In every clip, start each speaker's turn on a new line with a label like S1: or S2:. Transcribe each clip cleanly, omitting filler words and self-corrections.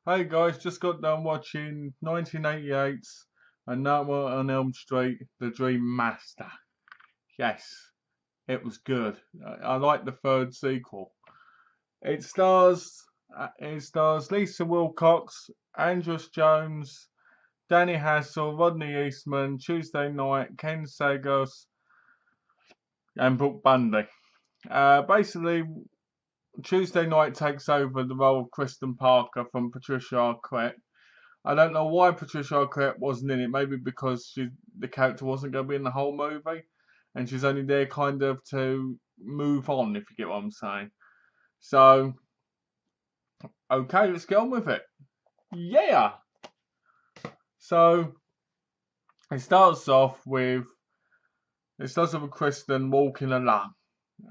S1: Hey guys, just got done watching 1988's A Nightmare on Elm Street, The Dream Master. Yes, it was good. I like the third sequel. It stars Lisa Wilcox, Andros Jones, Danny Hassel, Rodney Eastman, Tuesday Knight, Ken Sagos, and Brooke Bundy. Basically, Tuesday Knight takes over the role of Kristen Parker from Patricia Arquette. I don't know why Patricia Arquette wasn't in it. Maybe because the character wasn't going to be in the whole movie, and she's only there kind of to move on, if you get what I'm saying. So, okay, let's get on with it. Yeah. So it starts off with Kristen walking along,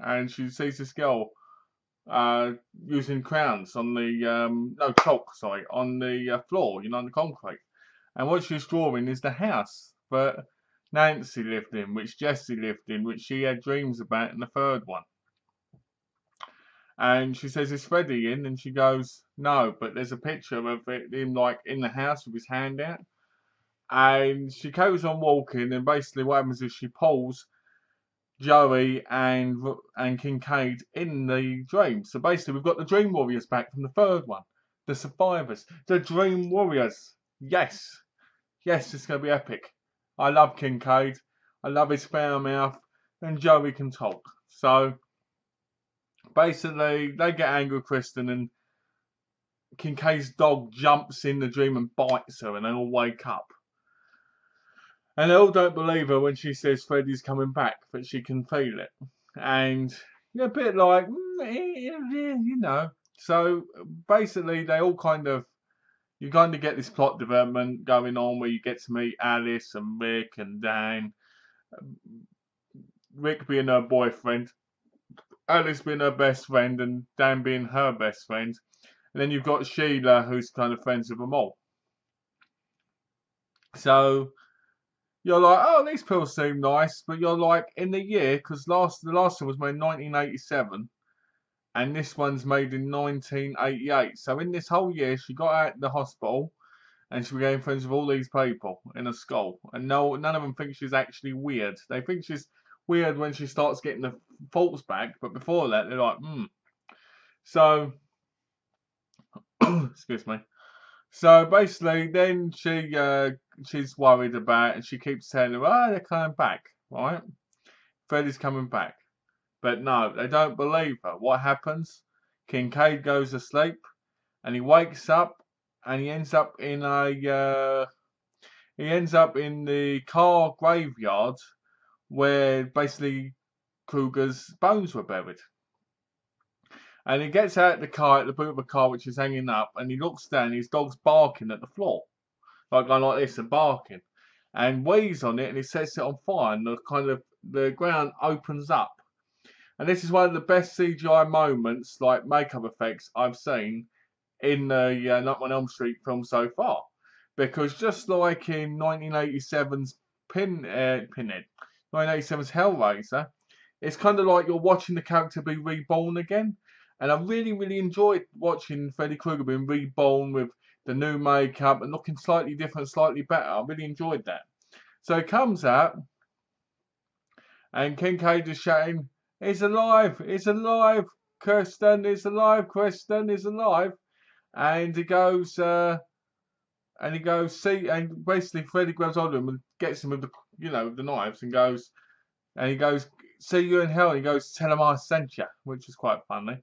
S1: and she sees this girl using crowns on the no chalk, sorry, on the floor, on the concrete. And what she's drawing is the house that Nancy lived in, which Jesse lived in, which she had dreams about in the third one. And she says, "Is Freddie in?" And she goes, "No, but there's a picture of him like in the house with his hand out." And she carries on walking, and basically what happens is she pulls Joey and Kincaid in the dream. So basically, we've got the Dream Warriors back from the third one, the survivors, the Dream Warriors. Yes, yes, it's gonna be epic. I love Kincaid. I love his foul mouth, and Joey can talk. So basically, they get angry with Kristen, and Kincaid's dog jumps in the dream and bites her, and they all wake up. And they all don't believe her when she says Freddie's coming back, but she can feel it. And you're a bit like, So basically, they all you kind of get this plot development going on where you get to meet Alice and Rick and Dan. Rick being her boyfriend, Alice being her best friend, and Dan being her best friend. And then you've got Sheila, who's kind of friends with them all. So you're like, oh, these people seem nice, but you're like, in the year, because the last one was made in 1987, and this one's made in 1988. So in this whole year, she got out of the hospital, and she became friends with all these people in a school, and none of them think she's actually weird. They think she's weird when she starts getting the thoughts back, but before that, they're like, So, excuse me. So basically, then she's worried about it, and she keeps telling her, "Oh, they're coming back, right? Freddie's coming back." But no, they don't believe her. What happens? Kincaid goes to sleep, and he wakes up, and he ends up in the car graveyard where basically Kruger's bones were buried. And he gets out of the car at the boot of the car, which is hanging up, and he looks down, and his dog's barking at the floor. Like going like this and barking. And wheeze on it, and he sets it on fire, and the ground opens up. And this is one of the best CGI moments, like makeup effects, I've seen in the Nightmare on Elm Street film so far. Because just like in 1987's Pinhead, 1987's Hellraiser, it's kind of like you're watching the character be reborn again. And I really, really enjoyed watching Freddy Krueger being reborn with the new makeup and looking slightly different, slightly better. I really enjoyed that. So it comes out, and Kincaid is shouting, "He's alive! He's alive! Kirsten is alive! Kirsten is alive!" And he goes, see, and basically Freddy grabs hold of him and gets him with the knives and goes, "See you in hell." And he goes, "Tell him I sent you," which is quite funny.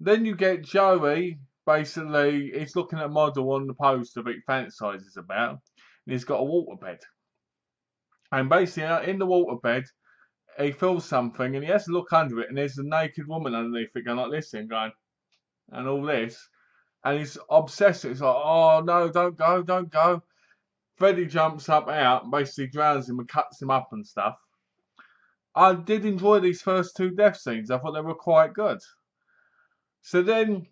S1: Then you get Joey, basically, he's looking at a model on the poster that he fantasizes about, and he's got a waterbed. And basically, in the waterbed, he feels something, and he has to look under it, and there's a naked woman underneath it going like this, and going, and all this. And he's obsessed. It's like, "Oh, no, don't go, don't go." Freddy jumps up out and basically drowns him and cuts him up and stuff. I did enjoy these first two death scenes. I thought they were quite good. So then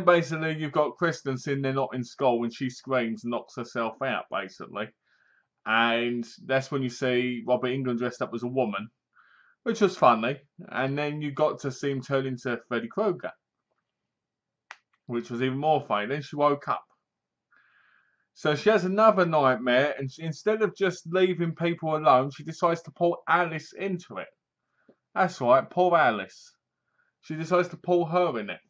S1: basically you've got Kristen sitting there not in school when she screams and knocks herself out, basically. And that's when you see Robert Englund dressed up as a woman, which was funny. And then you got to see him turn into Freddy Krueger. which was even more funny. Then she woke up. So she has another nightmare, and instead of just leaving people alone, she decides to pull Alice into it. That's right, poor Alice. She decides to pull her in it.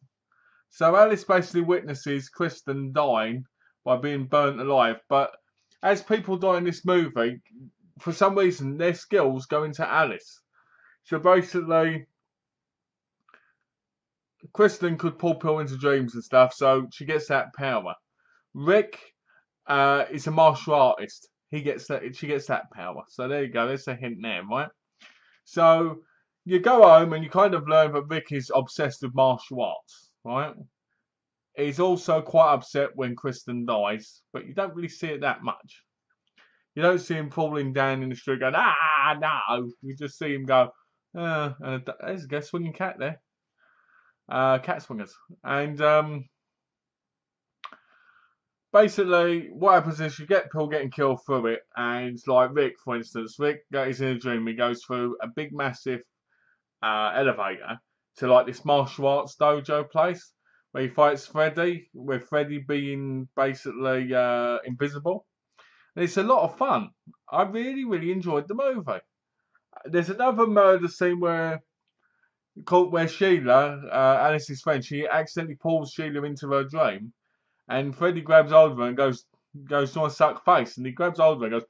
S1: So Alice basically witnesses Kristen dying by being burnt alive. But as people die in this movie, for some reason, their skills go into Alice. So basically, Kristen could pull people into dreams and stuff, so she gets that power. Rick is a martial artist. He gets that. She gets that power. So there you go. There's a hint there, right? So you go home and you kind of learn that Rick is obsessed with martial arts, right? He's also quite upset when Kristen dies, but you don't really see it that much. You don't see him falling down in the street going, ah, no. You just see him go, and there's a swinging cat there. Cat swingers. And basically, what happens is you get people getting killed through it, and like Rick, for instance, Rick is in a dream. He goes through a big, massive elevator to like this martial arts dojo place where he fights Freddy, with Freddy being basically invisible. And it's a lot of fun. I really, really enjoyed the movie. There's another murder scene where Sheila, Alice's friend, she accidentally pulls Sheila into her dream. And Freddy grabs hold of her and goes to a suck face. And he grabs hold of her and goes,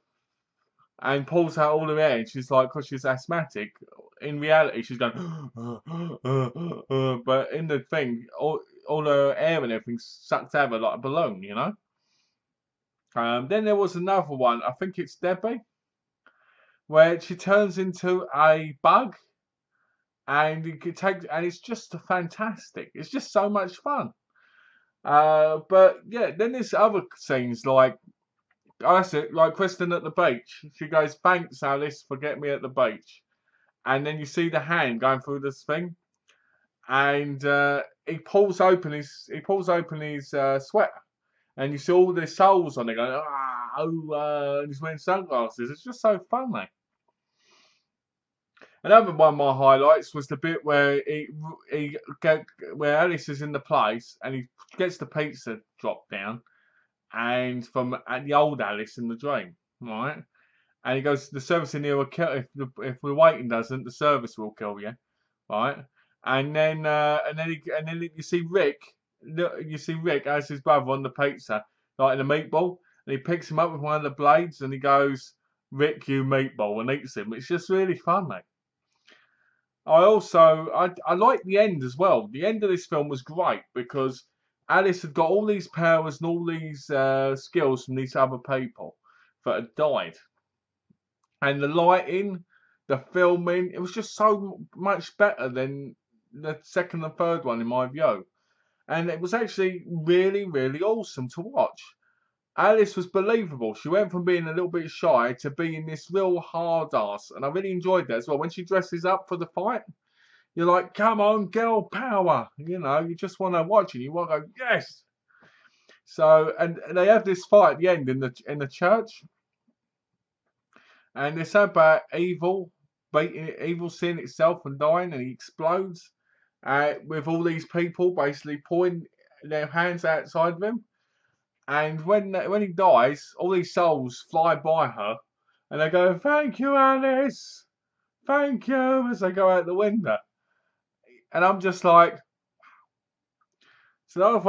S1: and pulls out all her hair. And she's like, because she's asthmatic, in reality, she's going, but in the thing, all her hair and everything sucked out of her like a balloon, you know? Then there was another one, I think it's Debbie, where she turns into a bug. And it's just fantastic. It's just so much fun. But yeah, then there's other scenes like Kristen at the beach. She goes, "Thanks, Alice, for getting me at the beach." And then you see the hand going through this thing, and he pulls open his sweater, and you see all the souls on it going, and he's wearing sunglasses. It's just so funny. Another one of my highlights was the bit where where Alice is in the place and he gets the pizza dropped down, and from the old Alice in the dream, right? And he goes, "The service in here will kill if the waiting doesn't. The service will kill you, right?" And then you see Rick, as his brother on the pizza, like in a meatball, and he picks him up with one of the blades and he goes, "Rick, you meatball," and eats him. It's just really funny. I like the end as well. The end of this film was great because Alice had got all these powers and all these skills from these other people that had died. And the lighting, the filming, it was just so much better than the second and third one in my view. And it was actually really, really awesome to watch. Alice was believable. She went from being a little bit shy to being this real hard ass. And I really enjoyed that as well. When she dresses up for the fight, you're like, come on, girl power. You know, you just want to watch it. You want to go, yes. So, and they have this fight at the end in the church. And it's about evil seeing itself and dying, and he explodes with all these people basically pointing their hands outside of him. And when he dies, all these souls fly by her, and they go, "Thank you, Alice, thank you," as they go out the window. And I'm just like, so the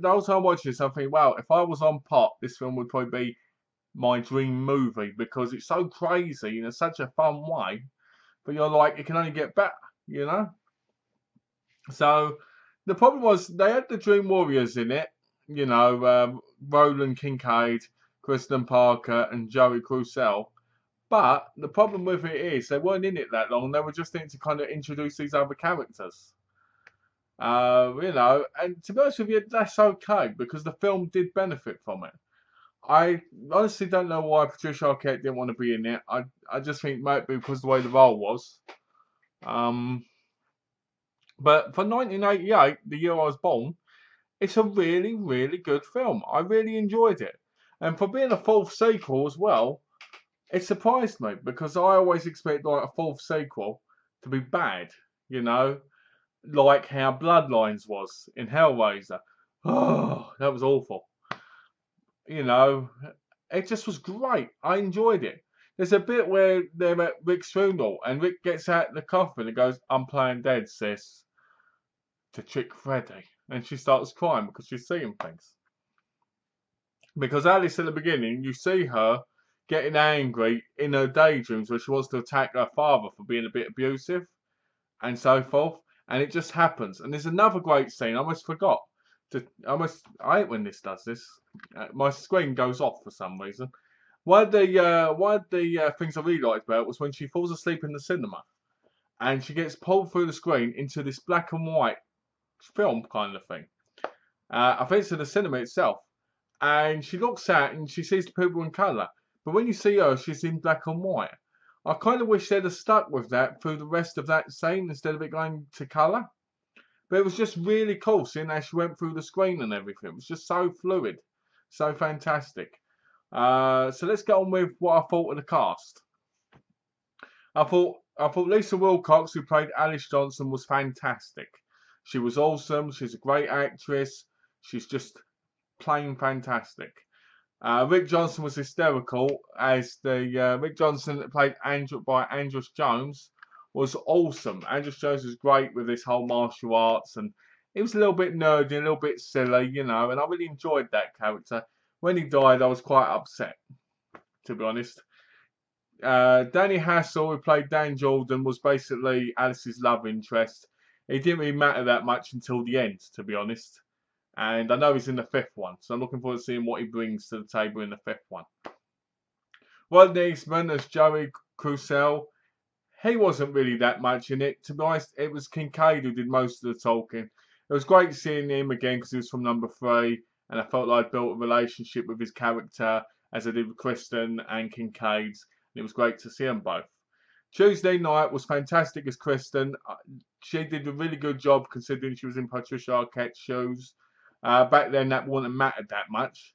S1: whole time watching this, I'm thinking, wow, if I was on pot, this film would probably be my dream movie because it's so crazy in such a fun way. But you're like, it can only get better, you know. So the problem was they had the Dream Warriors in it. You know, Roland Kincaid, Kristen Parker, and Joey Crusoe. But the problem with it is they weren't in it that long. They were just in to kind of introduce these other characters. You know, and to be honest with you, that's okay because the film did benefit from it. I honestly don't know why Patricia Arquette didn't want to be in it. I just think it might be because of the way the role was. But for 1988, the year I was born, it's a really, really good film. I really enjoyed it. And for being a fourth sequel as well, it surprised me because I always expect like a fourth sequel to be bad, you know, like how Bloodlines was in Hellraiser. Oh, that was awful. You know, it just was great. I enjoyed it. There's a bit where they're at Rick's funeral and Rick gets out the coffin and goes, "I'm playing dead, sis," to trick Freddy. And she starts crying because she's seeing things. Because Alice at the beginning, you see her getting angry in her daydreams where she wants to attack her father for being a bit abusive and so forth. And it just happens. And there's another great scene. I almost forgot. I hate when this does this. My screen goes off for some reason. One of the things I really liked about it was when she falls asleep in the cinema and she gets pulled through the screen into this black and white film kind of thing. I think it's in the cinema itself. And she looks out and she sees the people in colour. But when you see her, she's in black and white. I kind of wish they'd have stuck with that through the rest of that scene instead of it going to colour. But it was just really cool seeing how she went through the screen and everything. It was just so fluid, so fantastic. So let's get on with what I thought of the cast. I thought Lisa Wilcox, who played Alice Johnson, was fantastic. She was awesome. She's a great actress. She's just plain fantastic. Rick Johnson was hysterical as the Rick Johnson that played by Andros Jones was awesome. Andros Jones was great with this whole martial arts, and it was a little bit nerdy, a little bit silly, you know, and I really enjoyed that character. When he died, I was quite upset, to be honest. Danny Hassel, who played Dan Jordan, was basically Alice's love interest. It didn't really matter that much until the end, to be honest. And I know he's in the fifth one, so I'm looking forward to seeing what he brings to the table in the fifth one. Rodney Eastman as Joey Crusoe. He wasn't really that much in it. To be honest, it was Kincaid who did most of the talking. It was great seeing him again because he was from number 3, and I felt like I built a relationship with his character as I did with Kristen and Kincaid's, and it was great to see them both. Tuesday Night was fantastic as Kristen. She did a really good job considering she was in Patricia Arquette's shoes. Back then, that wouldn't have mattered that much,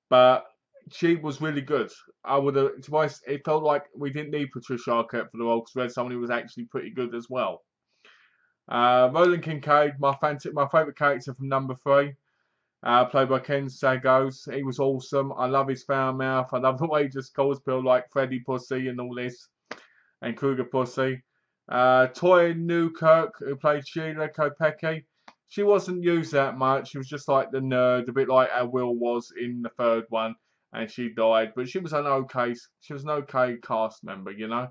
S1: but she was really good. I would have, to be honest, it felt like we didn't need Patricia Arquette for the role because we had someone who was actually pretty good as well. Roland Kincaid, my favourite character from number 3, played by Ken Sagos. He was awesome. I love his foul mouth. I love the way he just calls people like Freddy Pussy and all this, and Kruger Pussy. Toy Newkirk, who played Sheila Kopecki. She wasn't used that much. She was just like the nerd, a bit like how Will was in the third one, and she died. But she was an okay cast member, you know.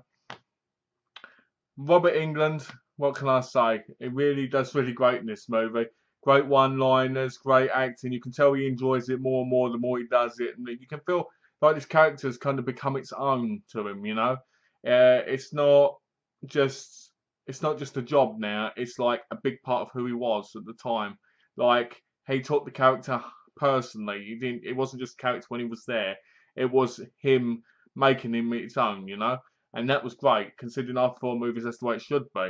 S1: Robert Englund, what can I say? It really does really great in this movie. Great one-liners, great acting. You can tell he enjoys it more and more the more he does it, and you can feel like this character has kind of become its own to him, you know. It's not just a job now. It's like a big part of who he was at the time. Like, he took the character personally. It wasn't just a character when he was there. It was him making him its own, you know. And that was great, considering our 4 movies that's the way it should be.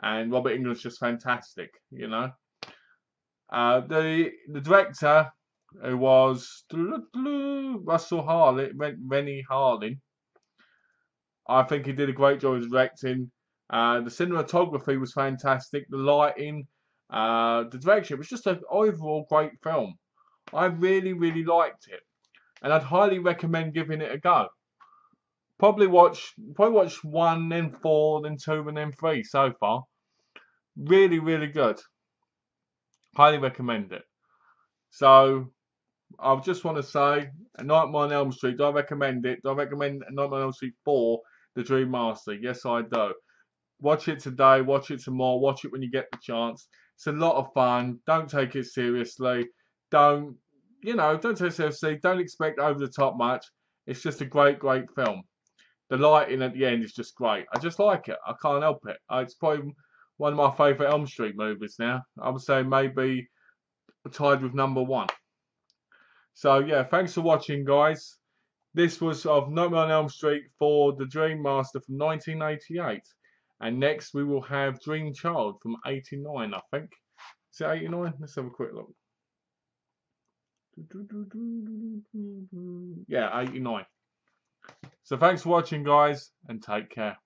S1: And Robert Englund's just fantastic, you know. The director, who was Russell Rennie Harlin, I think he did a great job of directing. The cinematography was fantastic. The lighting, the direction. It was just an overall great film. I really, really liked it, and I'd highly recommend giving it a go. Probably watch 1, then 4, then 2, and then 3 so far. Really, really good. Highly recommend it. So I just want to say, Nightmare on Elm Street. Do I recommend it? Do I recommend Nightmare on Elm Street 4, The Dream Master? Yes, I do. Watch it today, watch it tomorrow, watch it when you get the chance. It's a lot of fun. Don't take it seriously. Don't take it seriously. Don't expect over the top much. It's just a great, great film. The lighting at the end is just great. I just like it. I can't help it. It's probably one of my favourite Elm Street movies now. I would say maybe tied with number 1. So yeah, thanks for watching, guys. This was of Nightmare on Elm Street for The Dream Master from 1988. And next we will have Dream Child from 89, I think. Is it 89? Let's have a quick look. Yeah, 89. So thanks for watching, guys, and take care.